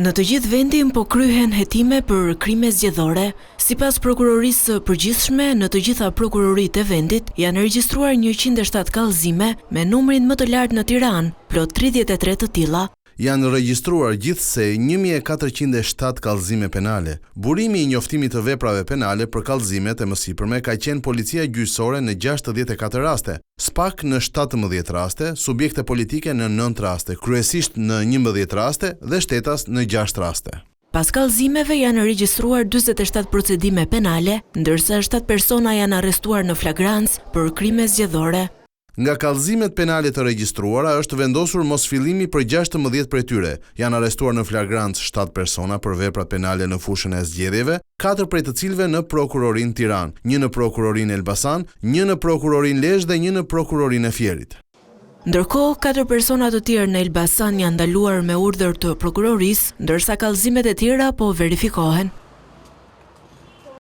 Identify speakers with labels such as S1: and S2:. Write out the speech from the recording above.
S1: Në të gjithë vendin po kryhen hetime për krime zgjedhore. Sipas prokurorisë së përgjithshme, në të gjitha prokuroritë e vendit janë regjistruar 107 kallëzime me numrin më të lartë në Tiranë, plot 33 të tilla.
S2: Janë regjistruar gjithsej 1407 kallëzime penale. Burimi i njoftimit të veprave penale për kallëzimet e mësipërme ka qenë policia gjyqësore në 64 raste, SPAK në 17 raste, subjekte politike në 9 raste, kryesisht në 11 raste dhe shtetas në 6 raste.
S1: Pas kallëzimeve janë regjistruar 47 procedime penale, ndërsa 7 persona janë arrestuar në flagrancë për krime zgjedhore.
S2: Nga kallëzimet penale të regjistruara është vendosur mosfillimi për 16 prej tyre. Janë arrestuar në flagrancë 7 persona për veprat penale në fushën e zgjedhjeve, 4 prej të cilëve në prokurorinë Tiranë, 1 në prokurorinë Elbasan, 1 në prokurorinë Lezhë dhe 1 në prokurorinë e Fierit.
S1: Ndërkohë, 4 persona të tjerë në Elbasan janë ndaluar me urdhër të prokurorisë, ndërsa kallëzimet e tjera po verifikohen.